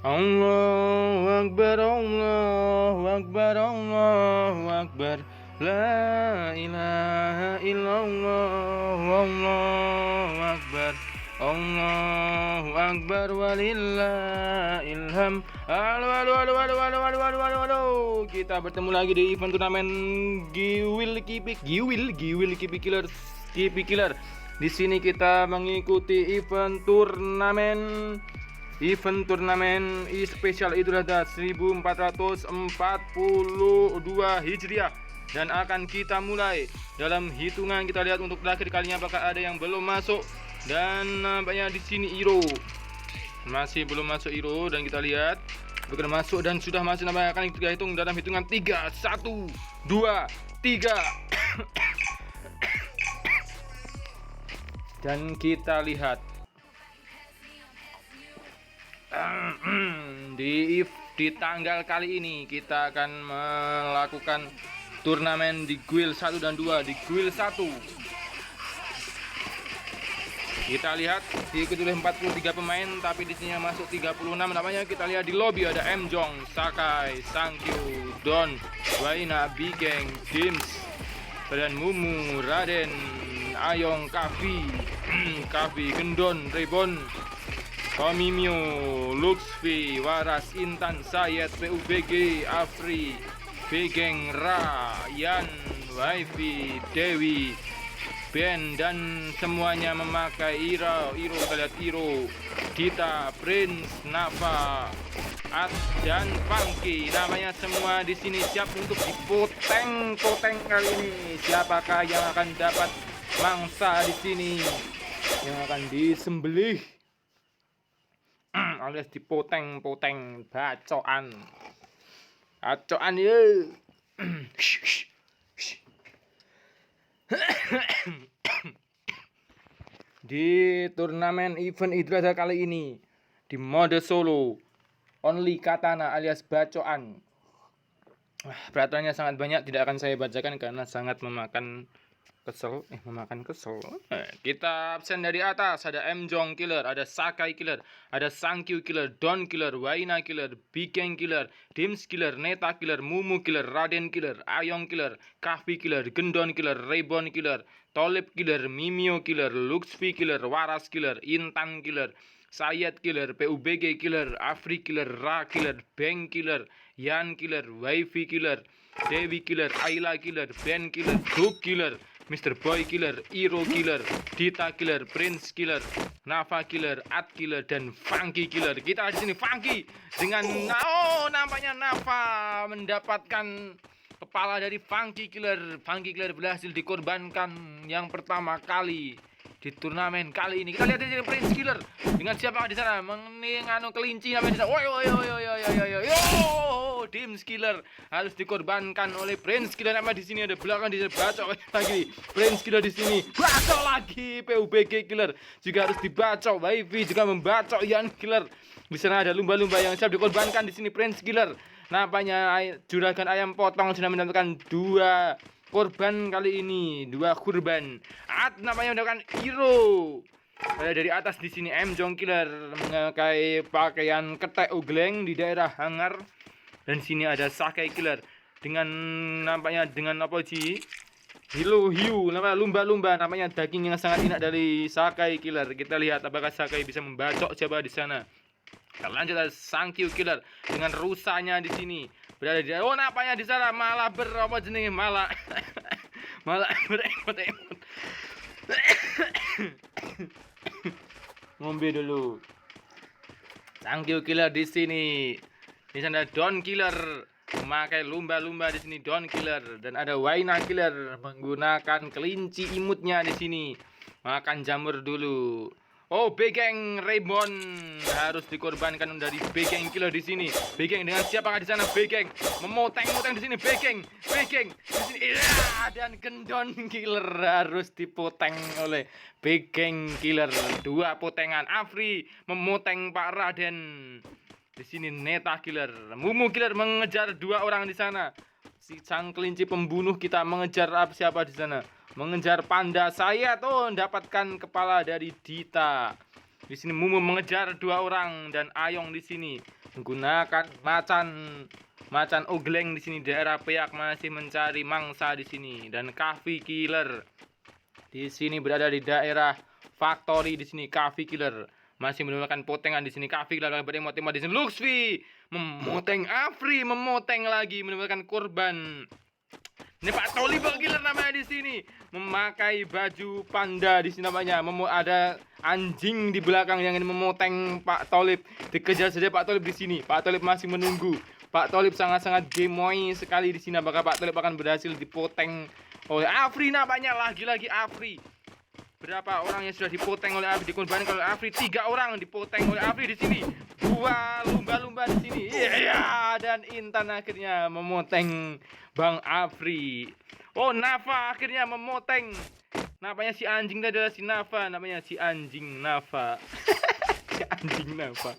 Allahu Akbar, Allahu Akbar, Allahu Akbar. La ilaha illallah, Allahu Akbar. Allahu Akbar walillahil ham. Halo. Kita bertemu lagi di event turnamen Giwil Killer. Di sini kita mengikuti event turnamen spesial Idul Adha 1442 Hijriah, dan akan kita mulai. Dalam hitungan kita lihat untuk terakhir kalinya apakah ada yang belum masuk, dan nampaknya di sini Iro masih belum masuk Iro, dan kita lihat bukan masuk dan sudah masuk, nampaknya akan kita hitung dalam hitungan 3, 1, 2, 3. Dan kita lihat di tanggal kali ini kita akan melakukan turnamen di Guild 1 dan 2. Di Guild 1 kita lihat diikuti oleh 43 pemain, tapi di sini masuk 36 namanya. Kita lihat di lobby ada M Jong, Sakai, Sangkyu, Don, Waina, Bigeng, Dims, dan Mumu, Raden, Ayong, Kavi, Gendon, Rebon, Komimio, Luxvi, Waras, Intan, Sayed, PUBG, Afri, Begeng, Ra, Yan, Wifi, Dewi, Ben, dan semuanya memakai Iro, kita lihat Iro, Dita, Prince, Nafa, At, dan Funky. Namanya semua di sini siap untuk dipoteng kali ini. Siapakah yang akan dapat mangsa di sini yang akan disembelih alias dipoteng bacoan ya. Di turnamen event Idul Adha kali ini di mode solo only katana alias bacoan. Peraturannya sangat banyak, tidak akan saya bacakan karena sangat memakan kesel. Kita absen dari atas. Ada M Jong Killer, ada Sakai Killer, ada Sangkyu Killer, Don Killer, Waina Killer, Bigeng Killer, Dims Killer, Neta Killer, Mumu Killer, Raden Killer, Ayong Killer, Kahvi Killer, Gendon Killer, Rebon Killer, Tolip Killer, Mimio Killer, Luxvi Killer, Waras Killer, Intan Killer, Sayed Killer, PUBG Killer, Afri Killer, Ra Killer, Beng Killer, Yan Killer, Wifi Killer, Dewi Killer, Ayla Killer, Ben Killer, Duk Killer, Mr. Boy Killer, Iro Killer, Dita Killer, Prince Killer, Nafa Killer, At Killer, dan Funky Killer. Kita di sini Funky dengan nampaknya Nafa mendapatkan kepala dari Funky Killer. Funky Killer berhasil dikorbankan yang pertama kali di turnamen kali ini. Kita lihat di sini Prince Killer dengan siapa di sana? Menganu kelinci namanya di sana. Dims Killer harus dikorbankan oleh Prince Killer. Nama di sini ada belakang di sini bacok lagi. Prince Killer di sini bacok lagi. PUBG Killer juga harus dibacok. Wifi juga membacok Yan Killer. Di sana ada lumba-lumba yang siap dikorbankan di sini Prince Killer. Nampaknya juragan ayam potong sudah mendapatkan 2 korban kali ini, 2 kurban. Namanya mendapatkan Hero. Dari atas di sini M Jong Killer memakai pakaian ketek ugleng di daerah hangar. Dan sini ada Sakai Killer dengan nampaknya dengan apa sih? Hiu, namanya lumba-lumba, namanya daging yang sangat enak dari Sakai Killer. Kita lihat apakah Sakai bisa membacok siapa di sana. Kita lanjut ada Sangkyu Killer dengan rusanya di sini. Berada di nampaknya di sana malah berapa jenis malah beremot. Ngombe dulu. Sangkyu Killer di sini. Di sana Don Killer memakai lumba-lumba di sini Don Killer, dan ada Waina Killer menggunakan kelinci imutnya di sini. Makan jamur dulu. Begeng Rebon harus dikorbankan dari Begeng Killer di sini. Begeng dengan siapa di sana? Begeng memoteng di sini. Begeng di sini. Dan Gendon Killer harus dipoteng oleh Begeng Killer. 2 potengan. Afri memoteng Pak Raden. Di sini Neta Killer, Mumu Killer mengejar 2 orang di sana. Si sang kelinci pembunuh kita mengejar siapa di sana? Mengejar panda. Saya mendapatkan kepala dari Dita. Di sini Mumu mengejar 2 orang, dan Ayong di sini menggunakan macan ogleng di sini. Daerah Peak masih mencari mangsa di sini. Dan Coffee Killer di sini berada di daerah Factory di sini. Coffee Killer masih menggunakan potengan di sini. Coffee Killer beremot-emot di sini. Luxvi memoteng Afri, memoteng lagi menggunakan korban. Ini Pak Tolib Killer namanya di sini, memakai baju panda di sini namanya. Ada anjing di belakang yang ingin memoteng Pak Tolib. Dikejar saja Pak Tolib di sini. Pak Tolib masih menunggu. Pak Tolib sangat-sangat gemoy sekali di sini. Apakah Pak Tolib akan berhasil dipoteng oleh Afri? Nampaknya lagi-lagi Afri. Berapa orang yang sudah dipoteng oleh Afri, dikorbankan oleh Afri? 3 orang dipoteng oleh Afri di sini. 2 lumba-lumba di sini. Iya, dan Intan akhirnya memoteng Bang Afri. Oh, Nafa akhirnya memoteng. Namanya si anjing tadi adalah si Nafa, namanya si anjing Nafa. Si anjing Nafa.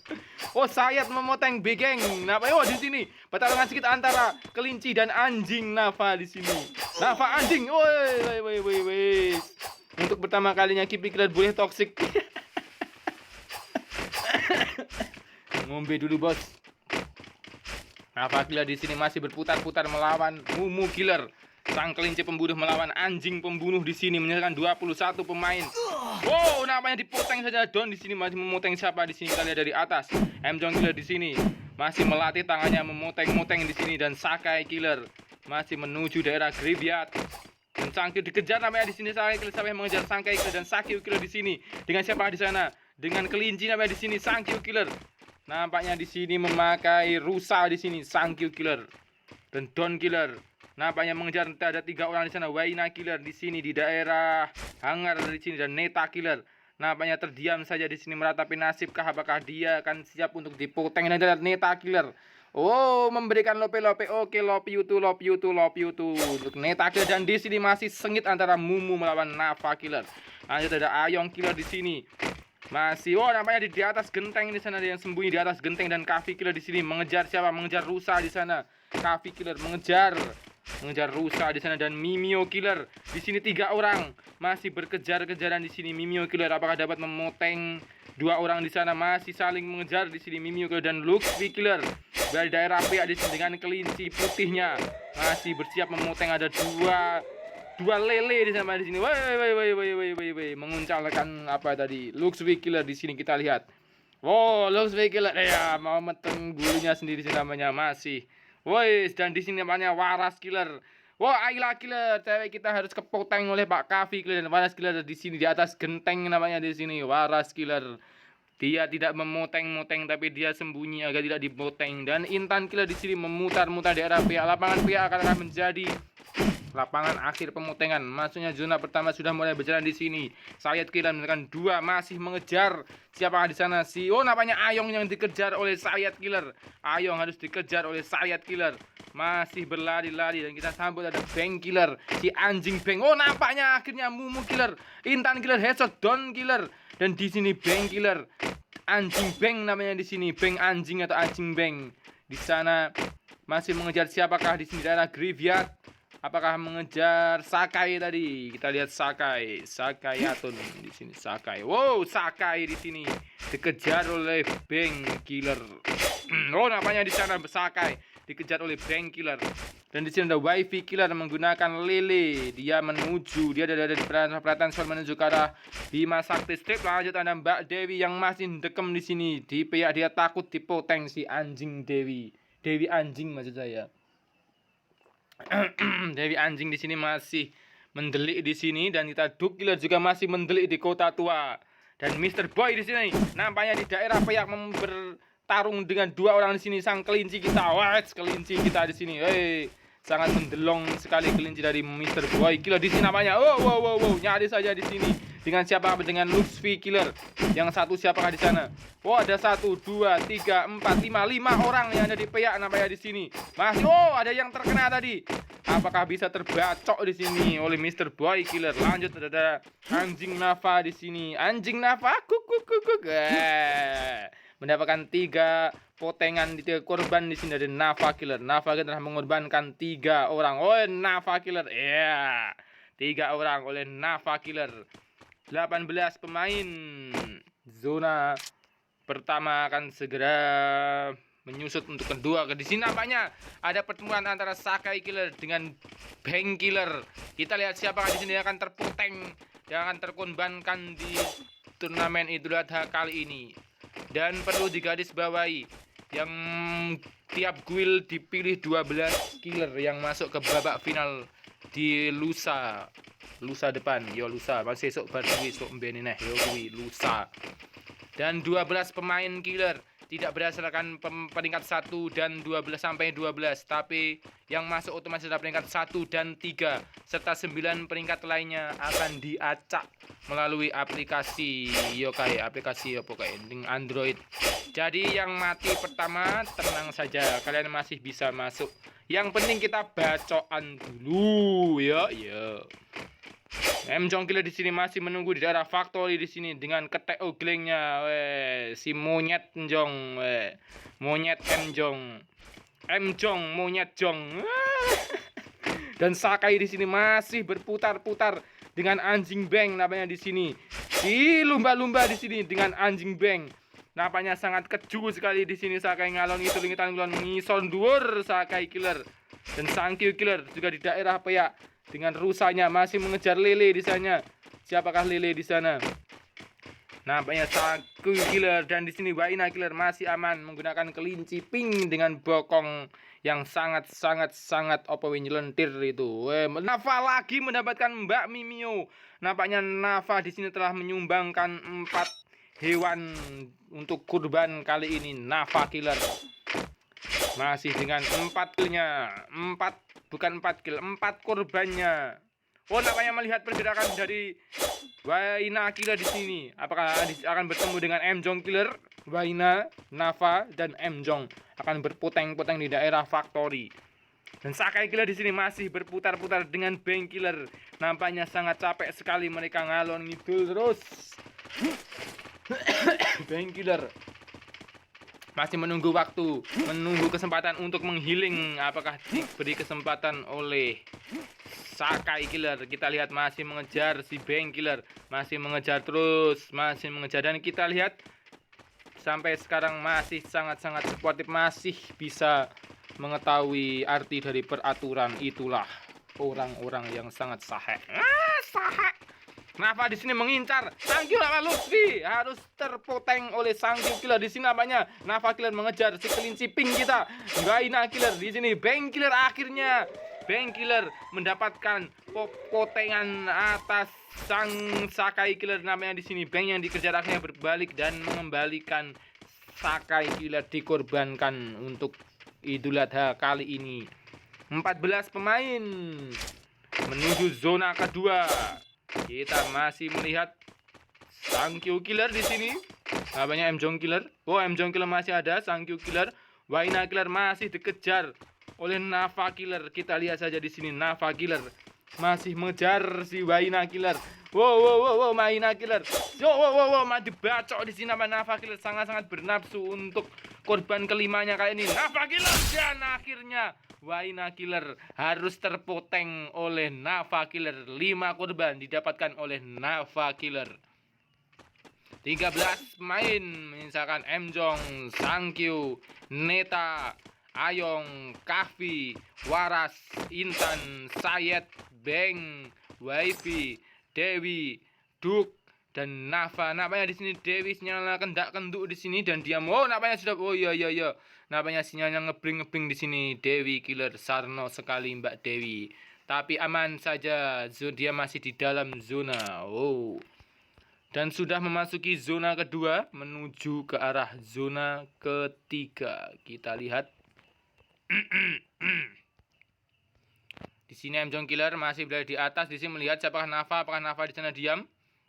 Oh, Sayat memoteng Begeng. Namanya di sini. Pertarungan sedikit antara kelinci dan anjing Nafa di sini. Nafa anjing. Woi. Untuk pertama kalinya Coffee Killer boleh toksik. Ngombe dulu, bos. Nafa Killer di sini masih berputar-putar melawan Mumu Killer. Sang kelinci pembunuh melawan anjing pembunuh di sini, menyerahkan 21 pemain. Wow, namanya dipoteng saja. Don di sini masih memoteng siapa di sini? Kita lihat dari atas. Jong Killer di sini masih melatih tangannya memoteng-moteng di sini, dan Sakai Killer masih menuju daerah graveyard. Dan Sangkyu dikejar namanya di sini. Sakai Killer sampai mengejar Sakai Killer, dan Sakyu Killer di sini. Dengan siapa di sana? Dengan kelinci namanya di sini. Sangkyu Killer nampaknya di sini memakai rusa di sini. Sangkyu Killer dan Don Killer nampaknya mengejar. Ada 3 orang di sana. Waina Killer di sini di daerah hangar di sini, dan Neta Killer nampaknya terdiam saja di sini meratapi nasibkah, apakah dia akan siap untuk dipoteng. Dan ada Neta Killer. Oh, memberikan lope-lope. Oke, love you too untuk Neta Killer. Dan di sini masih sengit antara Mumu melawan Nafa Killer. Lanjut ada Ayong Killer di sini. Masih, nampaknya di atas genteng di sana, ada yang sembunyi di atas genteng. Dan Coffee Killer di sini mengejar siapa? Mengejar rusa di sana. Coffee Killer mengejar rusa di sana, dan Mimio Killer di sini. 3 orang masih berkejar-kejaran di sini. Mimio Killer apakah dapat memoteng 2 orang di sana? Masih saling mengejar di sini Mimio Killer dan Luxvi Killer dari daerah Pia di sini dengan kelinci putihnya masih bersiap memoteng. Ada dua lele di sana di sini. Woi, menguncalkan apa tadi? Luxvi Killer di sini kita lihat. Oh, Luxvi Killer ya mau meteng bulunya sendiri sih namanya masih. Woi, dan di sini namanya Waras Killer. Wah, Ayla Killer, cewek kita harus kepoteng oleh Pak Coffee Killer. Dan Waras Killer di sini di atas genteng namanya di sini. Waras Killer. Dia tidak memoteng-moteng, tapi dia sembunyi agar tidak dipoteng. Dan Intan Killer di sini memutar-mutar daerah pihak. Lapangan pihak akan menjadi lapangan akhir pemotengan. Maksudnya zona pertama sudah mulai berjalan di sini. Sayat Killer menekan 2 masih mengejar siapa di sana? Nampaknya Ayong yang dikejar oleh Sayat Killer. Ayong harus dikejar oleh Sayat Killer. Masih berlari-lari, dan kita sambut ada Bang Killer, si anjing Bang. Nampaknya akhirnya Mumu Killer, Intan Killer headshot Don Killer, dan di sini Bang Killer, anjing Bang namanya di sini, Bang anjing atau anjing Bang. Di sana masih mengejar siapakah di sini daerah graveyard? Apakah mengejar Sakai tadi? Kita lihat Sakai Atun di sini. Sakai. Wow, Sakai di sini dikejar oleh Bang Killer. Nampaknya di sana Sakai dikejar oleh Bang Killer. Dan di sini ada Wifi Killer menggunakan lele. Dia ada di peralatan menuju ke arah Bima Sakti Strip. Lanjut ada Mbak Dewi yang masih dekem di sini. Di pihak dia takut dipoteng si anjing Dewi. Dewi anjing maksud saya. Dewi anjing di sini masih mendelik di sini, dan kita Duke Killer juga masih mendelik di kota tua. Dan Mr. Boy di sini nampaknya di daerah Peyak bertarung dengan 2 orang di sini. Sang kelinci kita, kelinci kita di sini. Sangat mendelong sekali kelinci dari Mr. Boy Killer di sini namanya. Nyari saja di sini. Dengan siapa? Dengan Luxvi Killer. Yang satu siapakah di sana? Ada 1, 2, 3, 4, 5 orang yang ada di Peyak nampaknya di sini. Masih ada yang terkena tadi. Apakah bisa terbacok di sini oleh Mr. Boy Killer? Lanjut ada anjing Nafa di sini. Anjing Nafa mendapatkan 3 potengan di 3 korban di sini dari Nafa Killer. Nafa Killer telah mengorbankan 3 orang. Nafa Killer. 3 orang oleh Nafa Killer. 18 pemain. Zona pertama akan segera menyusut untuk kedua. Di sini nampaknya ada pertemuan antara Sakai Killer dengan Bang Killer. Kita lihat siapakah di sini yang akan terpoteng, yang akan terkorbankan di turnamen Idul Adha kali ini. Dan perlu digarisbawahi, yang tiap guild dipilih 12 killer yang masuk ke babak final di lusa depan. Yo lusa, masih esok baru esok mbene neh yo kuwi lusa. Dan 12 pemain killer tidak berdasarkan peringkat 1 dan 12 sampai 12, tapi yang masuk otomatis adalah peringkat 1 dan 3 serta 9 peringkat lainnya akan diacak melalui aplikasi Yokai, aplikasi Android. Jadi yang mati pertama tenang saja, kalian masih bisa masuk. Yang penting kita bacokan dulu ya. M-Jong Killer di sini masih menunggu di daerah factory di sini dengan ketek oglengnya, si monyet Njong, monyet M-Jong, monyet Jong. Dan Sakai di sini masih berputar-putar dengan anjing Bang namanya di sini. Si lumba-lumba di sini dengan anjing Bang. Nampaknya sangat keju sekali di sini Sakai ngalon itu lingitan ngulon ngison dhuwur Sakai Killer. Dan Sankyu Killer juga di daerah peyak dengan rusanya masih mengejar Lele di sana. Siapakah Lele di sana? Nampaknya Sankyu Killer dan di sini Waina Killer masih aman menggunakan kelinci pink dengan bokong yang sangat nyelentir itu. Nafa lagi mendapatkan Mbak Mimio. Nampaknya Nafa di sini telah menyumbangkan 4 hewan untuk kurban kali ini. Nafa Killer masih dengan 4 killnya, 4 korbannya. Oh, nampaknya melihat pergerakan dari Waina Killer di sini. Apakah akan bertemu dengan M-Jong Killer? Waina, Nafa, dan M-Jong akan berpoteng-poteng di daerah factory. Dan Sakai Killer di sini masih berputar-putar dengan Bang Killer. Nampaknya sangat capek sekali mereka ngalon ngidul terus. Bang Killer masih menunggu waktu, menunggu kesempatan untuk menghealing. Apakah diberi kesempatan oleh Sakai Killer? Kita lihat masih mengejar si Bang Killer, masih mengejar terus, masih mengejar. Dan kita lihat sampai sekarang masih sangat sportif, masih bisa mengetahui arti dari peraturan. Itulah orang-orang yang sangat sahek. Nafa di sini mengincar Sankyu lawan Lutfi, harus terpoteng oleh Sankyu Killer. Di sini namanya Nafa Killer mengejar si kelinci pink kita, Waina Killer. Di sini Bang Killer, akhirnya Bang Killer mendapatkan potengan atas sang Sakai Killer. Namanya di sini Bang yang dikejar akhirnya berbalik dan mengembalikan Sakai Killer dikorbankan untuk Idul Adha kali ini. 14 pemain menuju zona kedua. Kita masih melihat Sankyu Killer di sini. Namanya M-Jong Killer. Oh, M-Jong Killer masih ada. Sankyu Killer, Waina Killer masih dikejar oleh Nafa Killer. Kita lihat saja di sini Nafa Killer masih mengejar si Waina Killer. Wow, Waina Killer. Wow, mati bacok di sini nama Nafa Killer sangat bernafsu untuk korban kelimanya kali ini. Nafa Killer dan akhirnya Waina Killer harus terpoteng oleh Nafa Killer. 5 korban didapatkan oleh Nafa Killer. 13 pemain misalkan M-Jong, Sankyu, Neta, Ayong, Kahvi, Waras, Intan, Sayed, Bang, Waifi, Dewi, Duk, dan Nafa. Nampaknya di sini Dewi sinyalnya kendak-kenduk di sini dan dia nampaknya sudah iya. Nampaknya sinyalnya ngebring di sini. Dewi Killer Sarno sekali Mbak Dewi. Tapi aman saja, dia masih di dalam zona. Dan sudah memasuki zona kedua menuju ke arah zona ketiga. Kita lihat. Di sini M-Jong Killer masih berada di atas. Di sini melihat siapakah Nafa? Apakah Nafa di sana diam?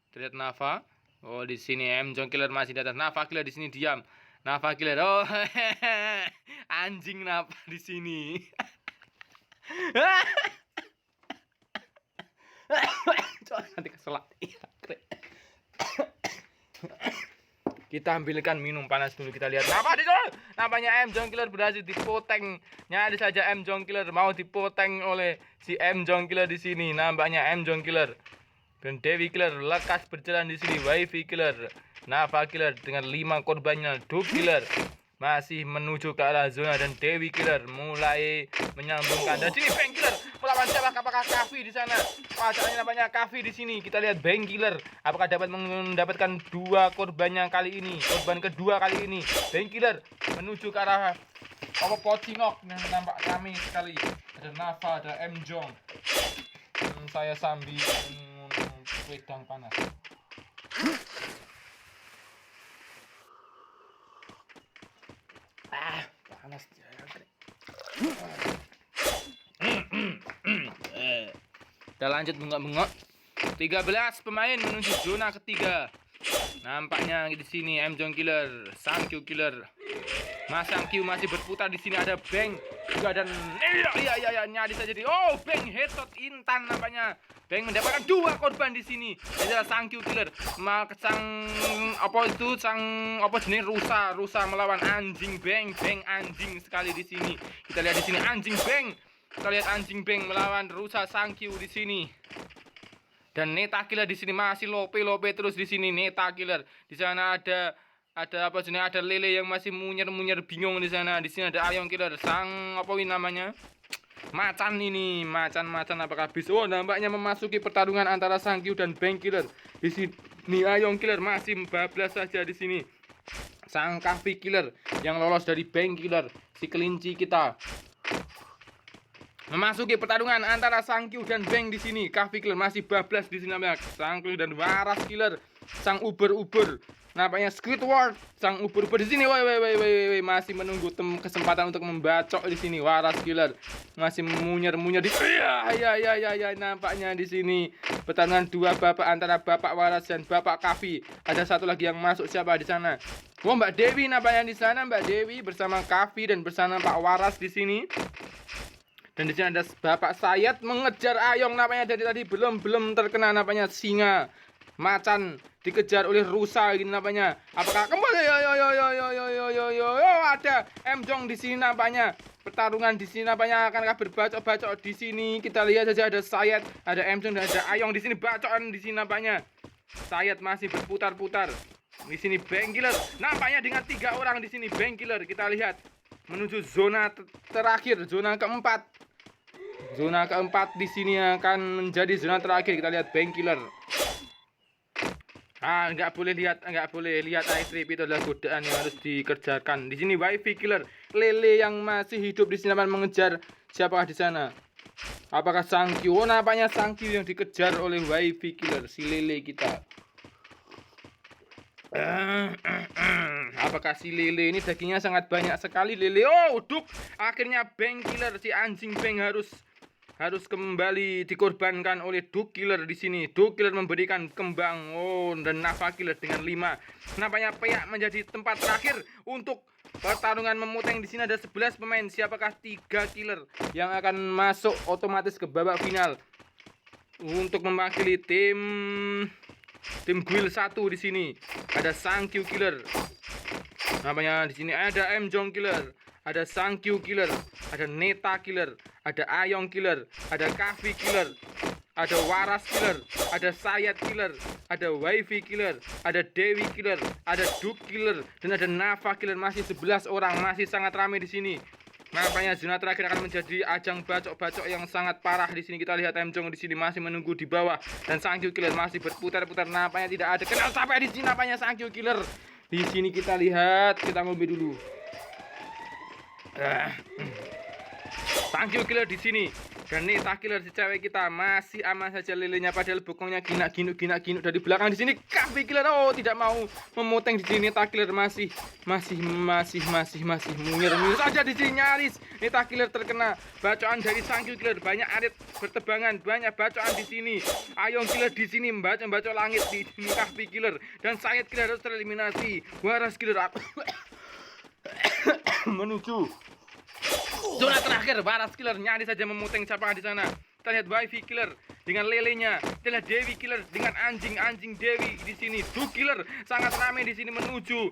Terlihat Nafa. Oh, di sini M-Jong Killer masih di atas. Nafa Killer di sini diam. Nafa Killer. Oh, anjing Nafa di sini. Nanti keselak. Kita ambilkan minum panas dulu. Kita lihat Nafa di sana. Nampaknya M-Jong Killer berhasil dipoteng. Nyari saja M-Jong Killer mau dipoteng oleh si M-Jong Killer di sini. Nampaknya M-Jong Killer dan Dewi Killer lekas berjalan di sini. Waifi Killer, Nafa Killer dengan 5 korbannya. Duk Killer masih menuju ke arah zona dan Dewi Killer mulai menyambungkan. Dan sini Bang Killer melawan siapa? Apakah Kavi di sana? Pacarnya namanya Kavi di sini. Kita lihat Bang Killer apakah dapat mendapatkan dua korbannya kali ini. Korban kedua kali ini. Bang Killer menuju ke arah Pocinok yang nampak ramai sekali. Ada Nafa, ada M Jong. Saya sambil wedang panas. Panas. Kita lanjut bengok-bengok. 13 pemain menuju zona ketiga. Nampaknya di sini M Jong Killer, Sangkyu Killer. Mas Sangkyu masih berputar di sini, ada Bang juga dan iya nyaris saja Bang headshot Intan nampaknya. Bang mendapatkan dua korban di sini. Ini adalah Sangkyu Killer. Jenis rusa melawan anjing Bang anjing sekali di sini. Kita lihat di sini anjing Bang. Kita lihat anjing Bang melawan rusa Sangkyu di sini. Dan Neta Killer di sini masih lope terus di sini Neta Killer. Di sana ada Lele yang masih munyer bingung di sana. Di sini ada Ayong Killer, namanya? Macan apakah bisa? Nampaknya memasuki pertarungan antara Sangkyu dan Bang Killer. Di sini Ayong Killer masih bablas saja di sini. Sang Kavi Killer yang lolos dari Bang Killer, si kelinci kita. Memasuki pertarungan antara Sangkyu dan Bang di sini. Kavi Killer masih bablas di sini nampaknya. Sangkyu dan Waras Killer, sang uber. Nampaknya Squidward, sang uber di sini. Woi, masih menunggu kesempatan untuk membacok di sini. Waras Killer masih munyer di sini. Ya, nampaknya di sini pertarungan dua bapak antara Bapak Waras dan Bapak Kavi. Ada satu lagi yang masuk, siapa di sana? Mbak Dewi nampaknya di sana. Mbak Dewi bersama Kavi dan bersama Pak Waras di sini. Dan di sini ada Bapak Sayat mengejar Ayong nampaknya dari tadi belum terkena nampaknya singa. Macan dikejar oleh rusa ini nampaknya. Apakah kembali? Yo, ada M Jong di sini nampaknya. Pertarungan di sini nampaknya akan berbacok di sini. Kita lihat saja ada Sayat, ada M Jong dan ada Ayong di sini, bacokan di sini nampaknya. Sayat masih berputar-putar. Di sini Bang Killer nampaknya dengan 3 orang di sini Bang Killer. Kita lihat menuju zona terakhir, zona keempat. Zona keempat di sini akan menjadi zona terakhir. Kita lihat Bang Killer. Nggak boleh lihat ice trip, itu adalah godaan yang harus dikerjakan. Di sini Wifi Killer, Lele yang masih hidup di sini akan mengejar siapakah di sana? Apakah Sangkyu? Nampaknya Sangkyu yang dikejar oleh Wifi Killer, si Lele kita. Apakah si Lele ini dagingnya sangat banyak sekali Lele? Akhirnya Bang Killer, si anjing Bang harus kembali dikorbankan oleh Dog Killer di sini. Dog Killer memberikan kembang. Dan Nafa Killer dengan 5. Nampaknya Peak menjadi tempat terakhir untuk pertarungan memuteng. Di sini ada 11 pemain. Siapakah 3 killer yang akan masuk otomatis ke babak final untuk mewakili tim Guild 1 di sini. Ada Sangkyu Killer. Nampaknya di sini ada M Jong Killer, ada Sangkyu Killer, ada Neta Killer, ada Ayong Killer, ada Kavi Killer, ada Waras Killer, ada Sayat Killer, ada Wifi Killer, ada Dewi Killer, ada Duk Killer, dan ada Nafa Killer. Masih 11 orang, masih sangat ramai di sini. Nampaknya zona terakhir akan menjadi ajang bacok-bacok yang sangat parah di sini. Kita lihat M Jong di sini masih menunggu di bawah dan Sangkyu Killer masih berputar-putar. Nampaknya tidak ada kenal sampai di sini. Nampaknya Sangkyu Killer di sini. Kita lihat, kita ngopi dulu. Sangkyu Killer di sini dan Neta Killer si cewek kita masih aman saja lelenya, padahal bokongnya ginak-ginuk dari belakang. Di sini Kavi Killer tidak mau memoteng. Di sini Neta Killer masih munyir saja di sini. Nyaris Neta Killer terkena bacokan dari Sangkyu Killer. Banyak arit bertebangan, banyak bacokan di sini. Ayong Killer di sini bacok langit. Di sini Kavi Killer dan Sayat Killer harus tereliminasi. Waras Killer menuju zona terakhir. Waras Killer nyaris saja memuteng siapa di sana. Kita lihat Wifi Killer dengan lelenya. Kita lihat Dewi Killer dengan anjing Dewi di sini. Duk Killer sangat ramai di sini menuju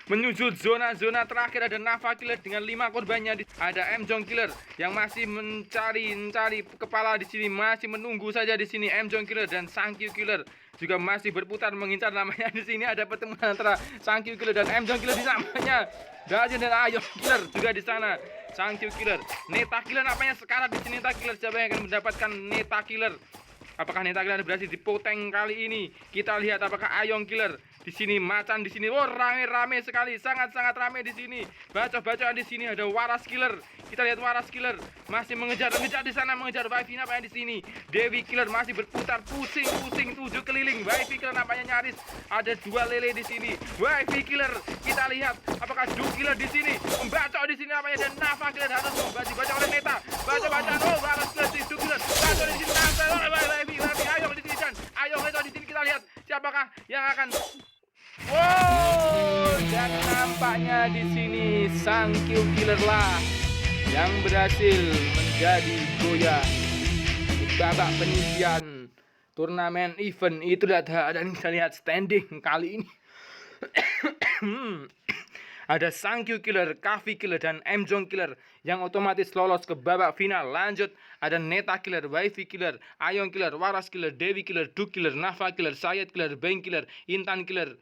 Menuju zona-zona terakhir ada Nava Killer dengan 5 korbannya. Ada M Jong Killer yang masih mencari kepala di sini, masih menunggu saja di sini. M Jong Killer dan Sangkyu Killer juga masih berputar mengincar namanya. Di sini ada pertemuan antara Sangkyu Killer dan M Jong Killer di namanya. Dajun dan Ayong Killer juga di sana. Sangkyu Killer, Neta Killer namanya sekarat di sini. Neta Killer, siapa yang akan mendapatkan Neta Killer? Apakah Neta Killer berhasil dipoteng kali ini? Kita lihat apakah Ayong Killer di sini, Macan di sini. Oh, rame-rame sekali, sangat-sangat rame di sini. Baca-bacaan di sini ada Waras Killer. Kita lihat Waras Killer masih mengejar di sana, mengejar Wifi nampaknya di sini. Dewi Killer masih berputar pusing 7 keliling. Wifi Killer nampaknya nyaris ada 2 lele di sini. Wifi Killer, kita lihat apakah Du Killer di sini. Membaca di sini namanya, dan Nava Killer harus dibaca oleh Neta. Baca-bacaan, oh, Waras Killer, Du Killer, baca di sini. Ayo di sini, dan ayo di sini kita lihat siapakah yang akan. Wow, dan nampaknya di sini Sangkyu Killer lah yang berhasil menjadi goyah di babak penyisian turnamen event itu. Dan kita lihat standing kali ini. Ada Sangkyu Killer, Kavi Killer, dan M Jong Killer yang otomatis lolos ke babak final. Lanjut, ada Neta Killer, Wifi Killer, Ayong Killer, Waras Killer, Dewi Killer, Du Killer, Nava Killer, Sayed Killer, Beng Killer, Intan Killer,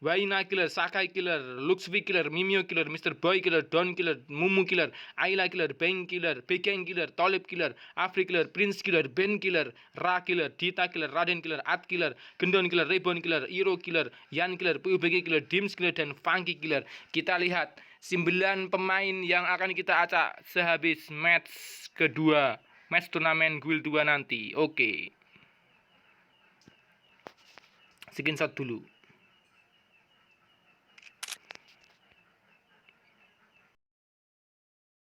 Waina Killer, Sakai Killer, Luxvi Killer, Mimio Killer, Mr. Boy Killer, Don Killer, Mumu Killer, Ayla Killer, Beng Killer, Pekeng Killer, Tolip Killer, Afri Killer, Prince Killer, Ben Killer, Ra Killer, Dita Killer, Raden Killer, At Killer, Gendon Killer, Reborn Killer, Iro Killer, Yan Killer, PUBG Killer, Dims Killer, dan Funky Killer. Kita lihat 9 pemain yang akan kita acak sehabis match kedua, match turnamen Guild 2 nanti. Oke. Screenshot dulu.